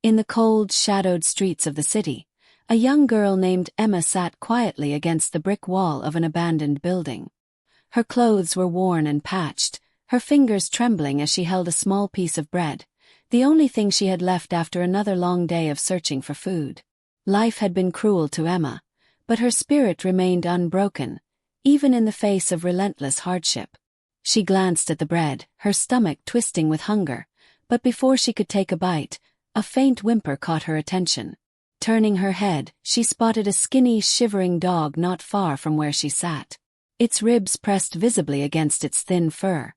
In the cold, shadowed streets of the city, a young girl named Emma sat quietly against the brick wall of an abandoned building. Her clothes were worn and patched, her fingers trembling as she held a small piece of bread, the only thing she had left after another long day of searching for food. Life had been cruel to Emma, but her spirit remained unbroken, even in the face of relentless hardship. She glanced at the bread, her stomach twisting with hunger, but before she could take a bite, a faint whimper caught her attention. Turning her head, she spotted a skinny, shivering dog not far from where she sat. Its ribs pressed visibly against its thin fur,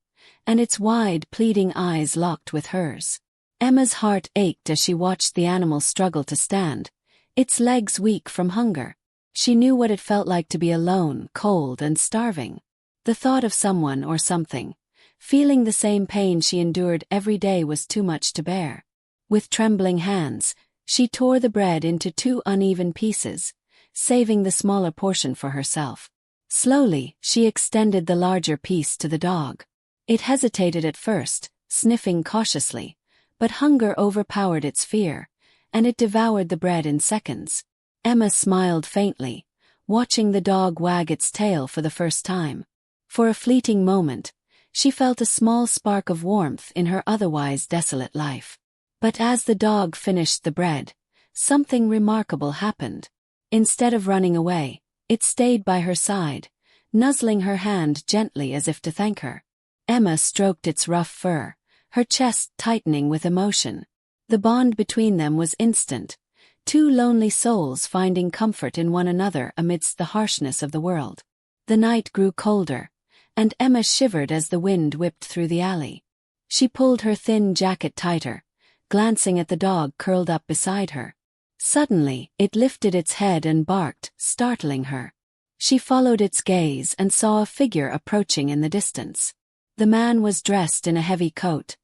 and its wide, pleading eyes locked with hers. Emma's heart ached as she watched the animal struggle to stand, its legs weak from hunger. She knew what it felt like to be alone, cold, and starving. The thought of someone or something feeling the same pain she endured every day was too much to bear. With trembling hands, she tore the bread into 2 uneven pieces, saving the smaller portion for herself. Slowly, she extended the larger piece to the dog. It hesitated at first, sniffing cautiously, but hunger overpowered its fear, and it devoured the bread in seconds. Emma smiled faintly, watching the dog wag its tail for the first time. For a fleeting moment, she felt a small spark of warmth in her otherwise desolate life. But as the dog finished the bread, something remarkable happened. Instead of running away, it stayed by her side, nuzzling her hand gently as if to thank her. Emma stroked its rough fur, her chest tightening with emotion. The bond between them was instant, 2 lonely souls finding comfort in one another amidst the harshness of the world. The night grew colder, and Emma shivered as the wind whipped through the alley. She pulled her thin jacket tighter, glancing at the dog curled up beside her. Suddenly, it lifted its head and barked, startling her. She followed its gaze and saw a figure approaching in the distance. The man was dressed in a heavy coat,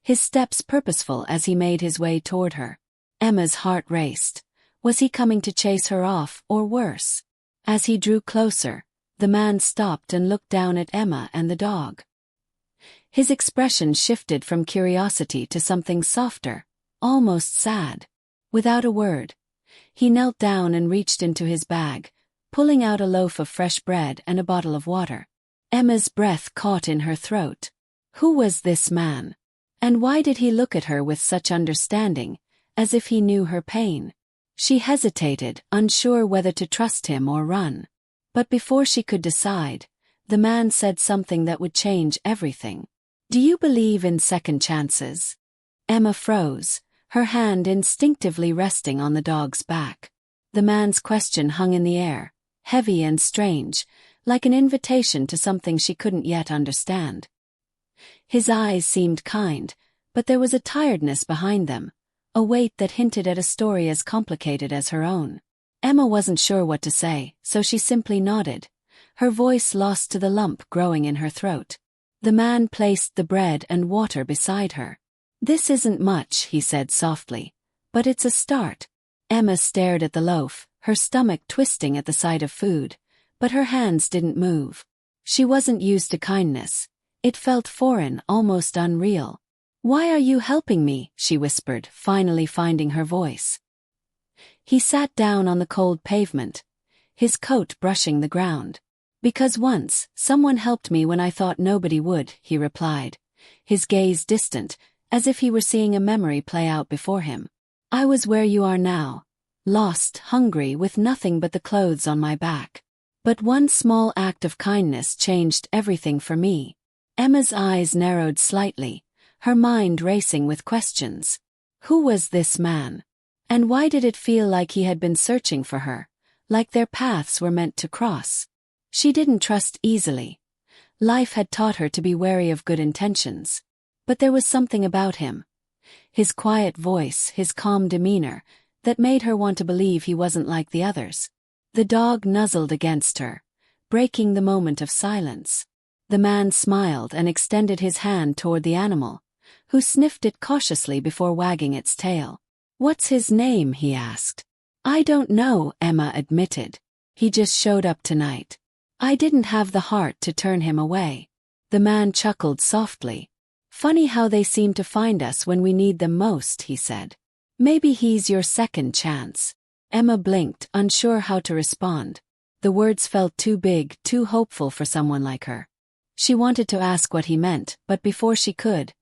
his steps purposeful as he made his way toward her. Emma's heart raced. Was he coming to chase her off, or worse? As he drew closer, the man stopped and looked down at Emma and the dog. His expression shifted from curiosity to something softer, almost sad. Without a word, he knelt down and reached into his bag, pulling out a loaf of fresh bread and a bottle of water. Emma's breath caught in her throat. Who was this man? And why did he look at her with such understanding, as if he knew her pain? She hesitated, unsure whether to trust him or run. But before she could decide, the man said something that would change everything. "Do you believe in second chances?" Emma froze, her hand instinctively resting on the dog's back. The man's question hung in the air, heavy and strange, like an invitation to something she couldn't yet understand. His eyes seemed kind, but there was a tiredness behind them, a weight that hinted at a story as complicated as her own. Emma wasn't sure what to say, so she simply nodded, her voice lost to the lump growing in her throat. The man placed the bread and water beside her. "This isn't much," he said softly, "but it's a start." Emma stared at the loaf, her stomach twisting at the sight of food, but her hands didn't move. She wasn't used to kindness. It felt foreign, almost unreal. "Why are you helping me?" she whispered, finally finding her voice. He sat down on the cold pavement, his coat brushing the ground. "Because once, someone helped me when I thought nobody would," he replied, his gaze distant, as if he were seeing a memory play out before him. "I was where you are now, lost, hungry, with nothing but the clothes on my back. But one small act of kindness changed everything for me." Emma's eyes narrowed slightly, her mind racing with questions. Who was this man? And why did it feel like he had been searching for her, like their paths were meant to cross? She didn't trust easily. Life had taught her to be wary of good intentions. But there was something about him, his quiet voice, his calm demeanor, that made her want to believe he wasn't like the others. The dog nuzzled against her, breaking the moment of silence. The man smiled and extended his hand toward the animal, who sniffed it cautiously before wagging its tail. "What's his name?" he asked. "I don't know," Emma admitted. "He just showed up tonight. I didn't have the heart to turn him away." The man chuckled softly. "Funny how they seem to find us when we need them most," he said. Maybe he's your second chance. Emma blinked, unsure how to respond. The words felt too big, too hopeful for someone like her. She wanted to ask what he meant, but before she could,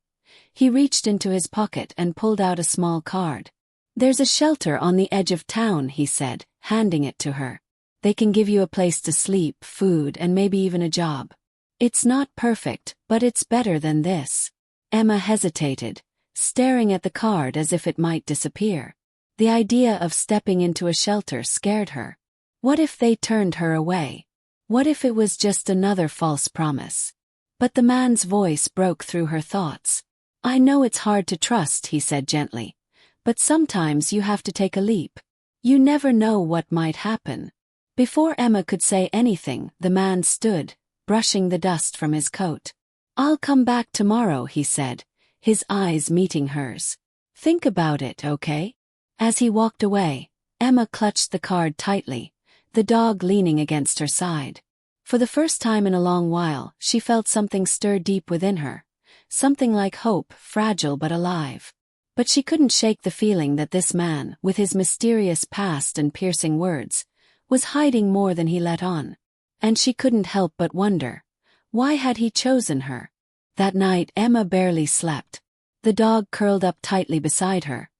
he reached into his pocket and pulled out a small card. "There's a shelter on the edge of town," he said, handing it to her. "They can give you a place to sleep, food, and maybe even a job. It's not perfect, but it's better than this." Emma hesitated, staring at the card as if it might disappear. The idea of stepping into a shelter scared her. What if they turned her away? What if it was just another false promise? But the man's voice broke through her thoughts. "I know it's hard to trust," he said gently, "but sometimes you have to take a leap. You never know what might happen." Before Emma could say anything, the man stood, brushing the dust from his coat. "I'll come back tomorrow," he said, his eyes meeting hers. "Think about it, okay?" As he walked away, Emma clutched the card tightly, the dog leaning against her side. For the first time in a long while, she felt something stir deep within her, something like hope, fragile but alive. But she couldn't shake the feeling that this man, with his mysterious past and piercing words, was hiding more than he let on. And she couldn't help but wonder, why had he chosen her? That night Emma barely slept. The dog curled up tightly beside her,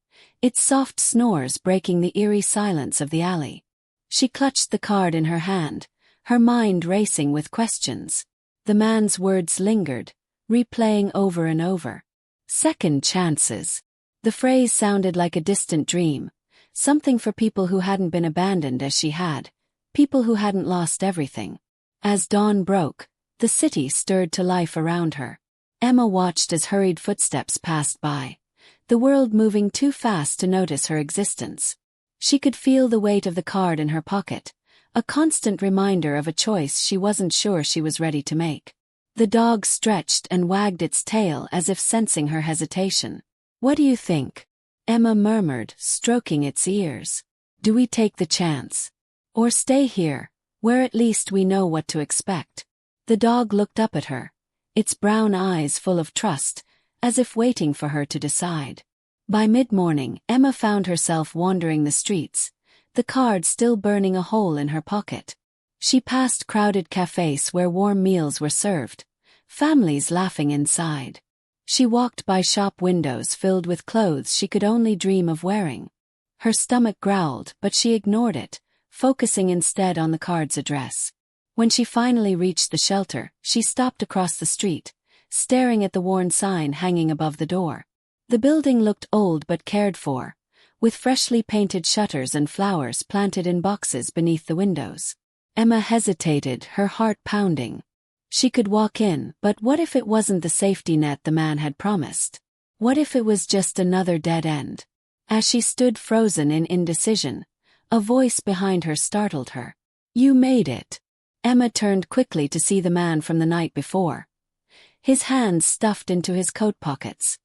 its soft snores breaking the eerie silence of the alley. She clutched the card in her hand, her mind racing with questions. The man's words lingered, replaying over and over. Second chances. The phrase sounded like a distant dream, something for people who hadn't been abandoned as she had, people who hadn't lost everything. As dawn broke, the city stirred to life around her. Emma watched as hurried footsteps passed by, the world moving too fast to notice her existence. She could feel the weight of the card in her pocket, a constant reminder of a choice she wasn't sure she was ready to make. The dog stretched and wagged its tail as if sensing her hesitation. "What do you think?" Emma murmured, stroking its ears. "Do we take the chance? Or stay here, where at least we know what to expect?" The dog looked up at her, its brown eyes full of trust, as if waiting for her to decide. By mid-morning, Emma found herself wandering the streets, the card still burning a hole in her pocket. She passed crowded cafes where warm meals were served, families laughing inside. She walked by shop windows filled with clothes she could only dream of wearing. Her stomach growled, but she ignored it, focusing instead on the card's address. When she finally reached the shelter, she stopped across the street, staring at the worn sign hanging above the door. The building looked old but cared for, with freshly painted shutters and flowers planted in boxes beneath the windows. Emma hesitated, her heart pounding. She could walk in, but what if it wasn't the safety net the man had promised? What if it was just another dead end? As she stood frozen in indecision, a voice behind her startled her. "You made it." Emma turned quickly to see the man from the night before, his hands stuffed into his coat pockets.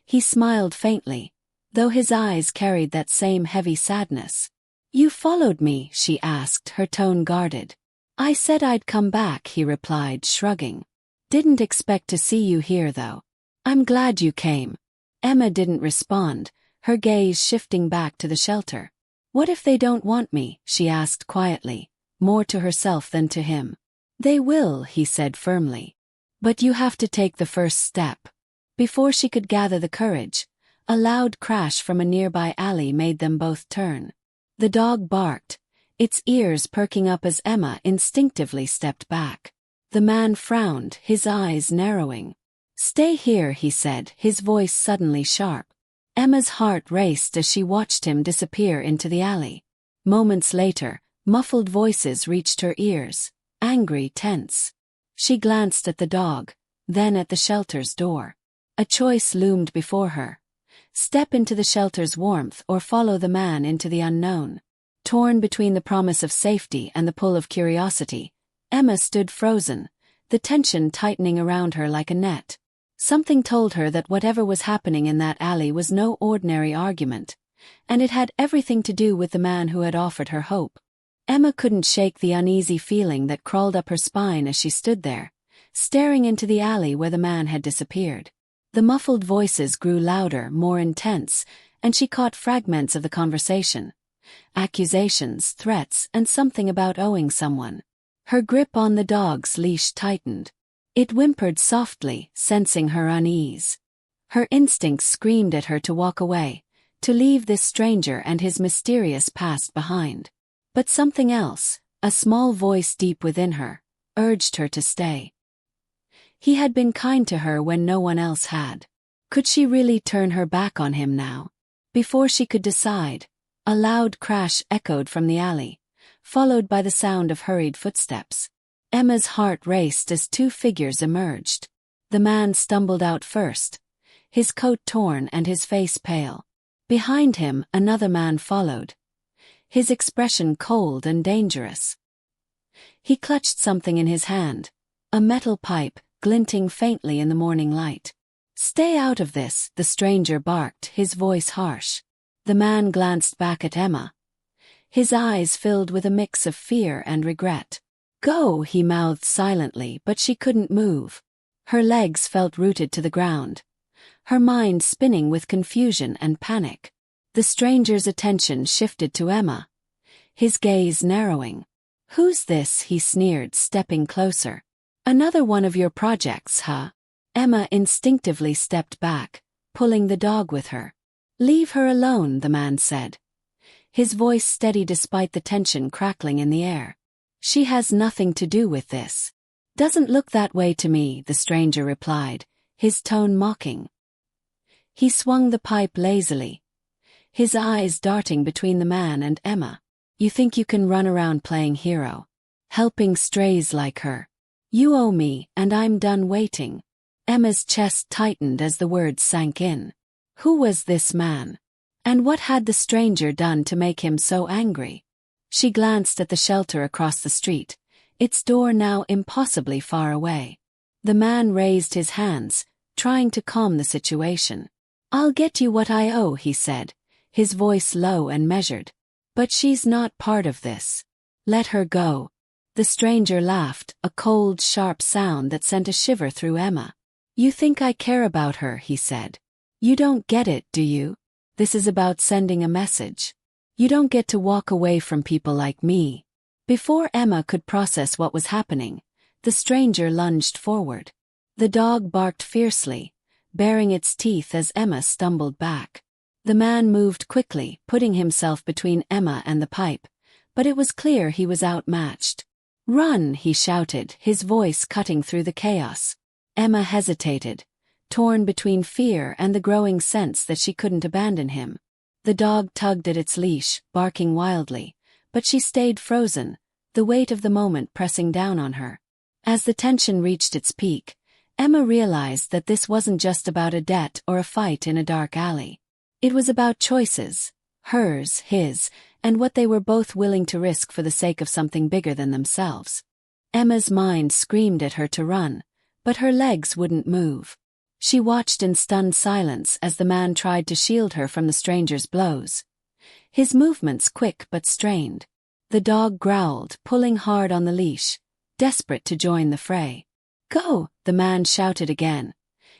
He smiled faintly, though his eyes carried that same heavy sadness. "You followed me?" she asked, her tone guarded. "I said I'd come back," he replied, shrugging. "Didn't expect to see you here though. I'm glad you came." Emma didn't respond, her gaze shifting back to the shelter. "What if they don't want me?" she asked quietly, more to herself than to him. "They will," he said firmly. "But you have to take the first step." Before she could gather the courage, a loud crash from a nearby alley made them both turn. The dog barked, its ears perking up as Emma instinctively stepped back. The man frowned, his eyes narrowing. "Stay here," he said, his voice suddenly sharp. Emma's heart raced as she watched him disappear into the alley. Moments later, muffled voices reached her ears, angry, tense. She glanced at the dog, then at the shelter's door. A choice loomed before her. Step into the shelter's warmth or follow the man into the unknown. Torn between the promise of safety and the pull of curiosity, Emma stood frozen, the tension tightening around her like a net. Something told her that whatever was happening in that alley was no ordinary argument, and it had everything to do with the man who had offered her hope. Emma couldn't shake the uneasy feeling that crawled up her spine as she stood there, staring into the alley where the man had disappeared. The muffled voices grew louder, more intense, and she caught fragments of the conversation. Accusations, threats, and something about owing someone. Her grip on the dog's leash tightened. It whimpered softly, sensing her unease. Her instincts screamed at her to walk away, to leave this stranger and his mysterious past behind. But something else, a small voice deep within her, urged her to stay. He had been kind to her when no one else had. Could she really turn her back on him now? Before she could decide, a loud crash echoed from the alley, followed by the sound of hurried footsteps. Emma's heart raced as two figures emerged. The man stumbled out first, his coat torn and his face pale. Behind him, another man followed, his expression cold and dangerous. He clutched something in his hand, a metal pipe, glinting faintly in the morning light. "Stay out of this," the stranger barked, his voice harsh. The man glanced back at Emma, his eyes filled with a mix of fear and regret. "Go," he mouthed silently, but she couldn't move. Her legs felt rooted to the ground, her mind spinning with confusion and panic. The stranger's attention shifted to Emma, his gaze narrowing. "Who's this?" he sneered, stepping closer. "Another one of your projects, huh?" Emma instinctively stepped back, pulling the dog with her. "Leave her alone," the man said, his voice steady despite the tension crackling in the air. "She has nothing to do with this." "Doesn't look that way to me," the stranger replied, his tone mocking. He swung the pipe lazily, his eyes darting between the man and Emma. "You think you can run around playing hero, helping strays like her? You owe me, and I'm done waiting." Emma's chest tightened as the words sank in. Who was this man? And what had the stranger done to make him so angry? She glanced at the shelter across the street, its door now impossibly far away. The man raised his hands, trying to calm the situation. "I'll get you what I owe," he said, his voice low and measured. "But she's not part of this. Let her go." The stranger laughed, a cold, sharp sound that sent a shiver through Emma. "You think I care about her," he said. "You don't get it, do you? This is about sending a message. You don't get to walk away from people like me." Before Emma could process what was happening, the stranger lunged forward. The dog barked fiercely, baring its teeth as Emma stumbled back. The man moved quickly, putting himself between Emma and the pipe, but it was clear he was outmatched. "Run!" he shouted, his voice cutting through the chaos. Emma hesitated, torn between fear and the growing sense that she couldn't abandon him. The dog tugged at its leash, barking wildly, but she stayed frozen, the weight of the moment pressing down on her. As the tension reached its peak, Emma realized that this wasn't just about a debt or a fight in a dark alley. It was about choices, hers, his, and what they were both willing to risk for the sake of something bigger than themselves. Emma's mind screamed at her to run, but her legs wouldn't move. She watched in stunned silence as the man tried to shield her from the stranger's blows. His movements quick but strained. The dog growled, pulling hard on the leash, desperate to join the fray. "Go!" the man shouted again,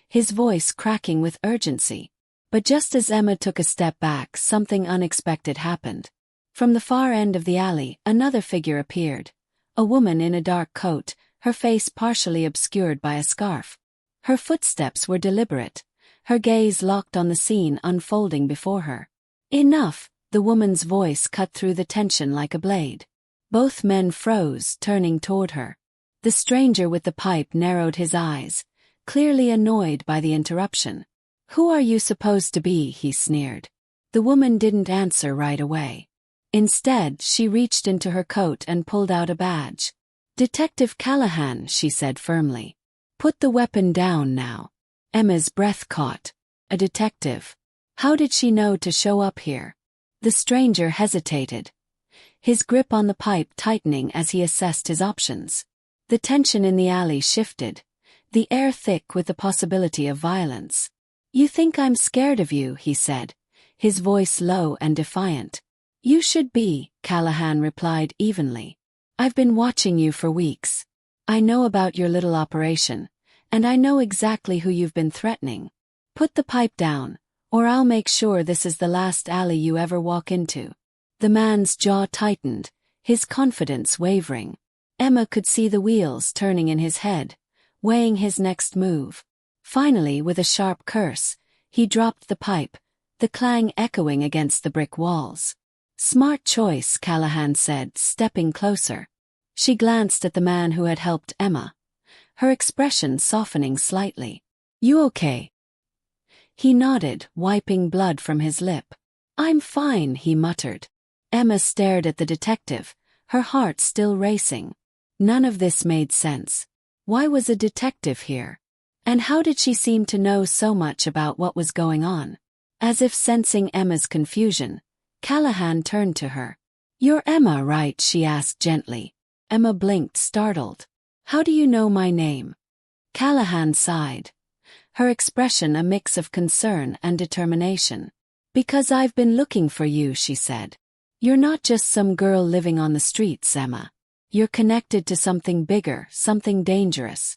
his voice cracking with urgency. But just as Emma took a step back, something unexpected happened. From the far end of the alley, another figure appeared. A woman in a dark coat, her face partially obscured by a scarf. Her footsteps were deliberate, her gaze locked on the scene unfolding before her. "Enough!" the woman's voice cut through the tension like a blade. Both men froze, turning toward her. The stranger with the pipe narrowed his eyes, clearly annoyed by the interruption. "Who are you supposed to be?" he sneered. The woman didn't answer right away. Instead, she reached into her coat and pulled out a badge. "Detective Callahan," she said firmly. "Put the weapon down now." Emma's breath caught. A detective. How did she know to show up here? The stranger hesitated, his grip on the pipe tightening as he assessed his options. The tension in the alley shifted, the air thick with the possibility of violence. "You think I'm scared of you," he said, his voice low and defiant. "You should be," Callahan replied evenly. "I've been watching you for weeks. I know about your little operation, and I know exactly who you've been threatening. Put the pipe down, or I'll make sure this is the last alley you ever walk into." The man's jaw tightened, his confidence wavering. Emma could see the wheels turning in his head, weighing his next move. Finally, with a sharp curse, he dropped the pipe, the clang echoing against the brick walls. "Smart choice," Callahan said, stepping closer. She glanced at the man who had helped Emma, her expression softening slightly. "You okay?" He nodded, wiping blood from his lip. "I'm fine," he muttered. Emma stared at the detective, her heart still racing. None of this made sense. Why was a detective here? And how did she seem to know so much about what was going on? As if sensing Emma's confusion, Callahan turned to her. "You're Emma, right?" she asked gently. Emma blinked, startled. "How do you know my name?" Callahan sighed, her expression a mix of concern and determination. "Because I've been looking for you," she said. "You're not just some girl living on the streets, Emma. You're connected to something bigger, something dangerous.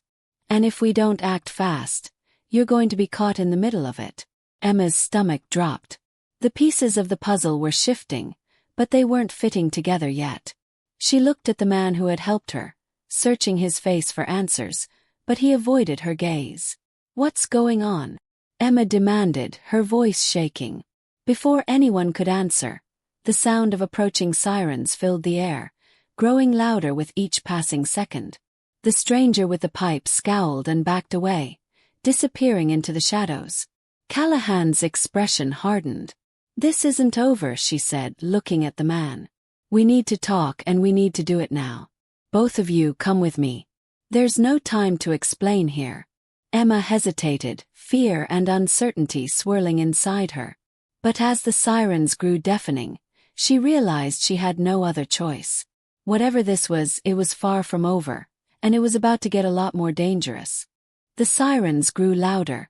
And if we don't act fast, you're going to be caught in the middle of it." Emma's stomach dropped. The pieces of the puzzle were shifting, but they weren't fitting together yet. She looked at the man who had helped her, searching his face for answers, but he avoided her gaze. "What's going on?" Emma demanded, her voice shaking. Before anyone could answer, the sound of approaching sirens filled the air, growing louder with each passing second. The stranger with the pipe scowled and backed away, disappearing into the shadows. Callahan's expression hardened. "This isn't over," she said, looking at the man. "We need to talk, and we need to do it now. Both of you come with me. There's no time to explain here." Emma hesitated, fear and uncertainty swirling inside her. But as the sirens grew deafening, she realized she had no other choice. Whatever this was, it was far from over, and it was about to get a lot more dangerous. The sirens grew louder,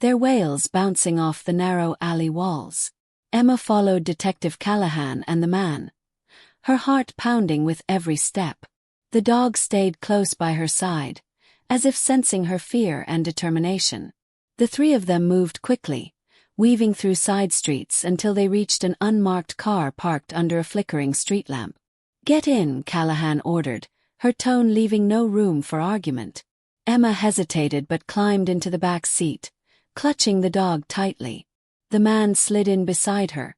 their wails bouncing off the narrow alley walls. Emma followed Detective Callahan and the man, her heart pounding with every step. The dog stayed close by her side, as if sensing her fear and determination. The three of them moved quickly, weaving through side streets until they reached an unmarked car parked under a flickering street lamp. "Get in," Callahan ordered, her tone leaving no room for argument. Emma hesitated but climbed into the back seat, clutching the dog tightly. The man slid in beside her,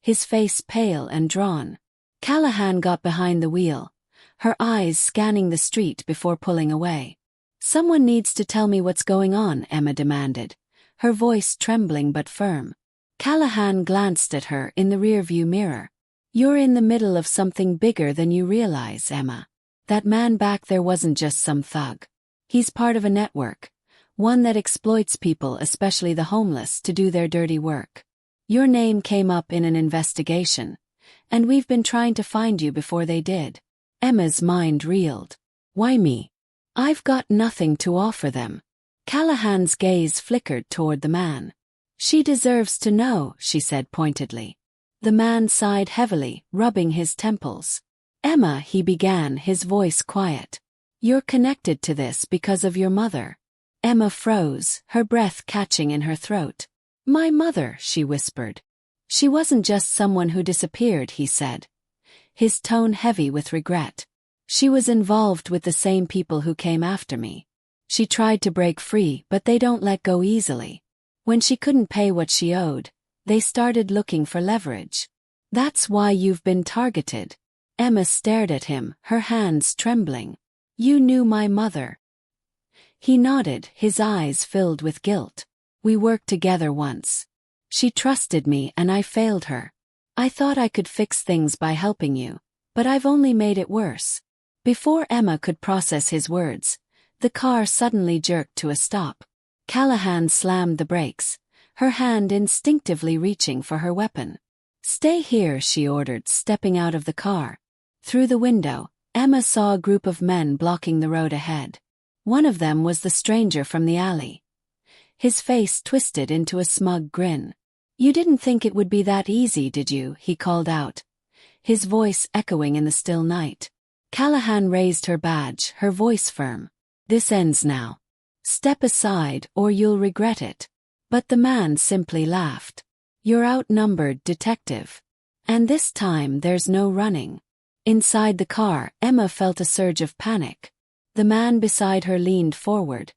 his face pale and drawn. Callahan got behind the wheel, her eyes scanning the street before pulling away. "Someone needs to tell me what's going on," Emma demanded, her voice trembling but firm. Callahan glanced at her in the rearview mirror. "You're in the middle of something bigger than you realize, Emma. That man back there wasn't just some thug. He's part of a network, one that exploits people, especially the homeless, to do their dirty work. Your name came up in an investigation, and we've been trying to find you before they did." Emma's mind reeled. "Why me? I've got nothing to offer them." Callahan's gaze flickered toward the man. "She deserves to know," she said pointedly. The man sighed heavily, rubbing his temples. "Emma," he began, his voice quiet. "You're connected to this because of your mother." Emma froze, her breath catching in her throat. "My mother," she whispered. "She wasn't just someone who disappeared," he said, his tone heavy with regret. "She was involved with the same people who came after me. She tried to break free, but they don't let go easily. When she couldn't pay what she owed, they started looking for leverage. That's why you've been targeted." Emma stared at him, her hands trembling. "You knew my mother." He nodded, his eyes filled with guilt. "We worked together once. She trusted me and I failed her. I thought I could fix things by helping you, but I've only made it worse." Before Emma could process his words, the car suddenly jerked to a stop. Callahan slammed the brakes, her hand instinctively reaching for her weapon. "Stay here," she ordered, stepping out of the car. Through the window, Emma saw a group of men blocking the road ahead. One of them was the stranger from the alley. His face twisted into a smug grin. "You didn't think it would be that easy, did you?" he called out, his voice echoing in the still night. Callahan raised her badge, her voice firm. "This ends now. Step aside or you'll regret it." But the man simply laughed. You're outnumbered, detective. And this time there's no running. Inside the car, Emma felt a surge of panic. The man beside her leaned forward,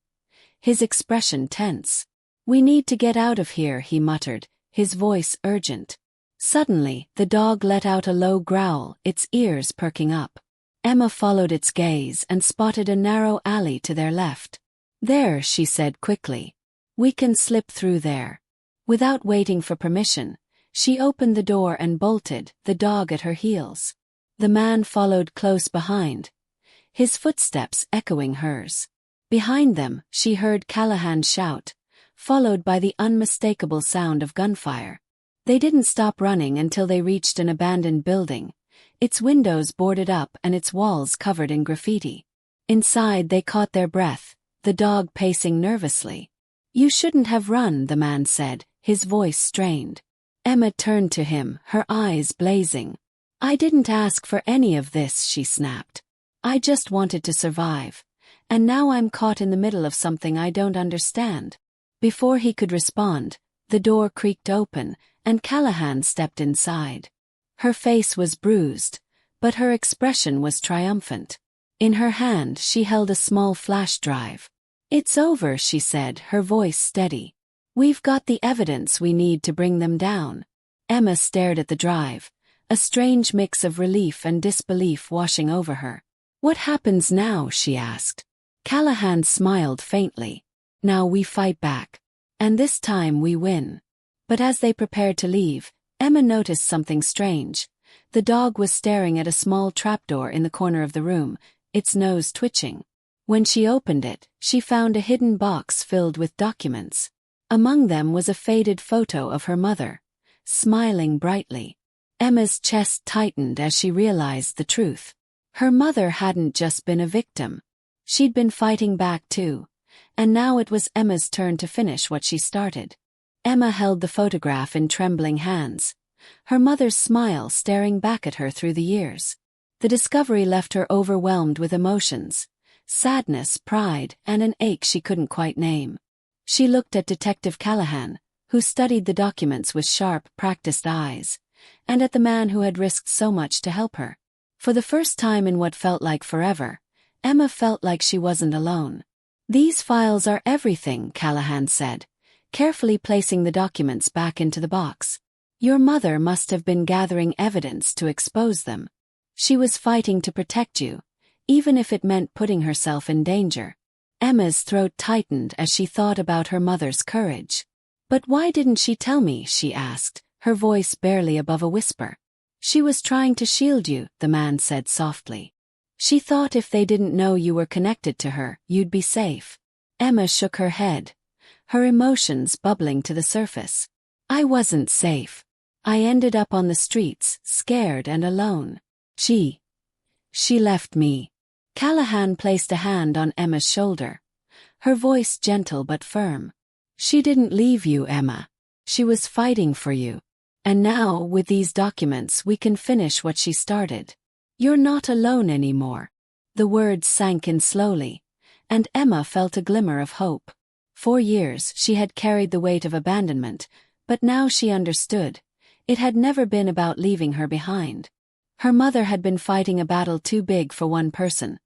his expression tense. "We need to get out of here," he muttered, his voice urgent. Suddenly, the dog let out a low growl, its ears perking up. Emma followed its gaze and spotted a narrow alley to their left. "There," she said quickly. "We can slip through there." Without waiting for permission, she opened the door and bolted, the dog at her heels. The man followed close behind, his footsteps echoing hers. Behind them, she heard Callahan shout, followed by the unmistakable sound of gunfire. They didn't stop running until they reached an abandoned building, its windows boarded up and its walls covered in graffiti. Inside they caught their breath, the dog pacing nervously. "You shouldn't have run," the man said, his voice strained. Emma turned to him, her eyes blazing. "I didn't ask for any of this," she snapped. "I just wanted to survive. And now I'm caught in the middle of something I don't understand." Before he could respond, the door creaked open, and Callahan stepped inside. Her face was bruised, but her expression was triumphant. In her hand she held a small flash drive. "It's over," she said, her voice steady. "We've got the evidence we need to bring them down." Emma stared at the drive, a strange mix of relief and disbelief washing over her. "What happens now?" she asked. Callahan smiled faintly. "Now we fight back. And this time we win." But as they prepared to leave, Emma noticed something strange. The dog was staring at a small trapdoor in the corner of the room, its nose twitching. When she opened it, she found a hidden box filled with documents. Among them was a faded photo of her mother, smiling brightly. Emma's chest tightened as she realized the truth. Her mother hadn't just been a victim. She'd been fighting back too, and now it was Emma's turn to finish what she started. Emma held the photograph in trembling hands, her mother's smile staring back at her through the years. The discovery left her overwhelmed with emotions, sadness, pride, and an ache she couldn't quite name. She looked at Detective Callahan, who studied the documents with sharp, practiced eyes, and at the man who had risked so much to help her. For the first time in what felt like forever, Emma felt like she wasn't alone. "These files are everything," Callahan said, carefully placing the documents back into the box. "Your mother must have been gathering evidence to expose them. She was fighting to protect you, even if it meant putting herself in danger." Emma's throat tightened as she thought about her mother's courage. "But why didn't she tell me?" she asked, her voice barely above a whisper. "She was trying to shield you," the man said softly. "She thought if they didn't know you were connected to her, you'd be safe." Emma shook her head, her emotions bubbling to the surface. "I wasn't safe. I ended up on the streets, scared and alone. She left me." Callahan placed a hand on Emma's shoulder, her voice gentle but firm. "She didn't leave you, Emma. She was fighting for you. And now, with these documents, we can finish what she started. You're not alone anymore." The words sank in slowly, and Emma felt a glimmer of hope. For years she had carried the weight of abandonment, but now she understood. It had never been about leaving her behind. Her mother had been fighting a battle too big for one person,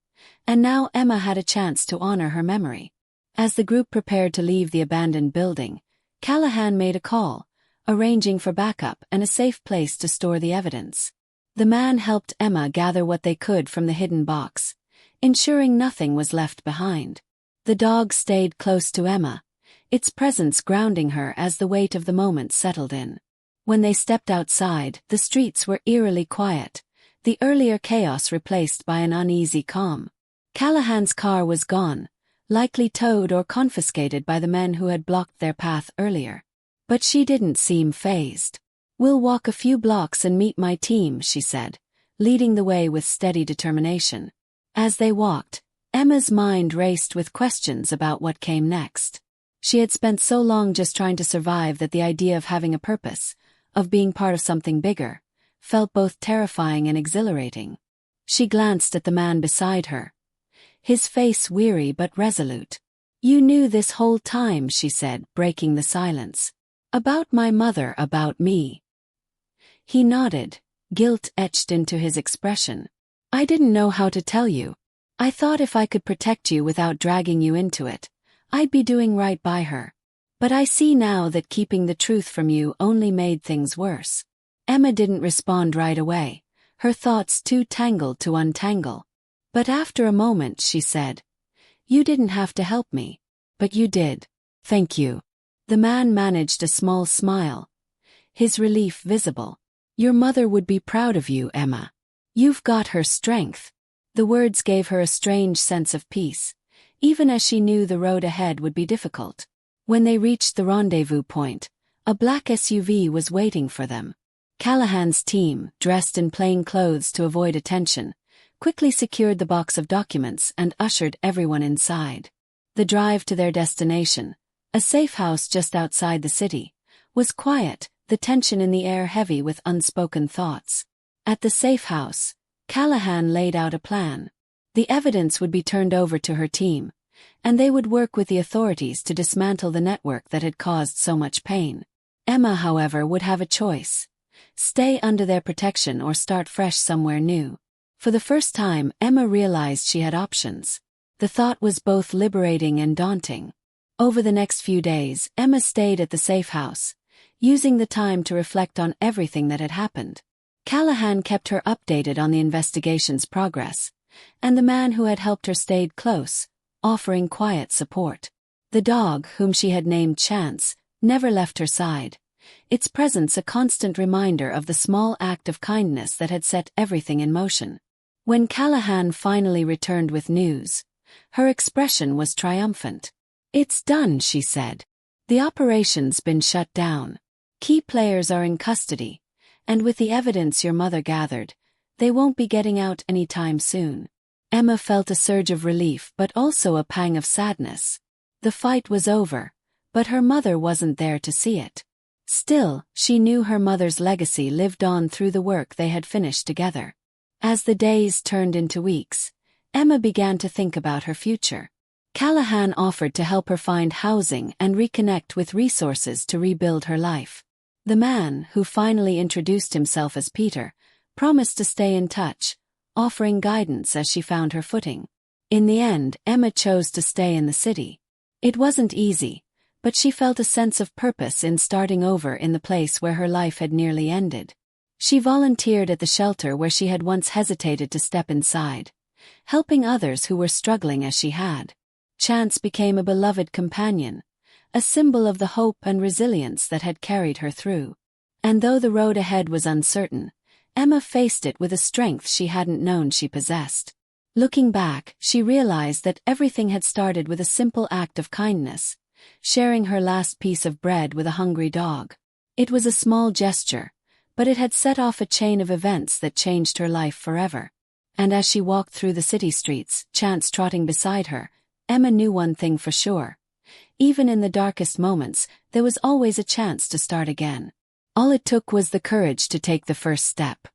and now Emma had a chance to honor her memory. As the group prepared to leave the abandoned building, Callahan made a call, arranging for backup and a safe place to store the evidence. The man helped Emma gather what they could from the hidden box, ensuring nothing was left behind. The dog stayed close to Emma, its presence grounding her as the weight of the moment settled in. When they stepped outside, the streets were eerily quiet, the earlier chaos replaced by an uneasy calm. Callahan's car was gone, likely towed or confiscated by the men who had blocked their path earlier. But she didn't seem fazed. "We'll walk a few blocks and meet my team," she said, leading the way with steady determination. As they walked, Emma's mind raced with questions about what came next. She had spent so long just trying to survive that the idea of having a purpose, of being part of something bigger, felt both terrifying and exhilarating. She glanced at the man beside her, his face weary but resolute. "You knew this whole time," she said, breaking the silence. About my mother, about me. He nodded, guilt etched into his expression. I didn't know how to tell you. I thought if I could protect you without dragging you into it, I'd be doing right by her. But I see now that keeping the truth from you only made things worse. Emma didn't respond right away, her thoughts too tangled to untangle. But after a moment she said, You didn't have to help me. But you did. Thank you. The man managed a small smile, his relief visible. Your mother would be proud of you, Emma. You've got her strength. The words gave her a strange sense of peace, even as she knew the road ahead would be difficult. When they reached the rendezvous point, a black SUV was waiting for them. Callahan's team, dressed in plain clothes to avoid attention, quickly secured the box of documents and ushered everyone inside. The drive to their destination, a safe house just outside the city, was quiet, the tension in the air heavy with unspoken thoughts. At the safe house, Callahan laid out a plan. The evidence would be turned over to her team, and they would work with the authorities to dismantle the network that had caused so much pain. Emma, however, would have a choice: stay under their protection or start fresh somewhere new. For the first time, Emma realized she had options. The thought was both liberating and daunting. Over the next few days, Emma stayed at the safe house, using the time to reflect on everything that had happened. Callahan kept her updated on the investigation's progress, and the man who had helped her stayed close, offering quiet support. The dog, whom she had named Chance, never left her side, its presence a constant reminder of the small act of kindness that had set everything in motion. When Callahan finally returned with news, her expression was triumphant. It's done, she said. The operation's been shut down. Key players are in custody, and with the evidence your mother gathered, they won't be getting out anytime soon. Emma felt a surge of relief but also a pang of sadness. The fight was over, but her mother wasn't there to see it. Still, she knew her mother's legacy lived on through the work they had finished together. As the days turned into weeks, Emma began to think about her future. Callahan offered to help her find housing and reconnect with resources to rebuild her life. The man, who finally introduced himself as Peter, promised to stay in touch, offering guidance as she found her footing. In the end, Emma chose to stay in the city. It wasn't easy, but she felt a sense of purpose in starting over in the place where her life had nearly ended. She volunteered at the shelter where she had once hesitated to step inside, helping others who were struggling as she had. Chance became a beloved companion, a symbol of the hope and resilience that had carried her through. And though the road ahead was uncertain, Emma faced it with a strength she hadn't known she possessed. Looking back, she realized that everything had started with a simple act of kindness, sharing her last piece of bread with a hungry dog. It was a small gesture, but it had set off a chain of events that changed her life forever. And as she walked through the city streets, Chance trotting beside her, Emma knew one thing for sure. Even in the darkest moments, there was always a chance to start again. All it took was the courage to take the first step.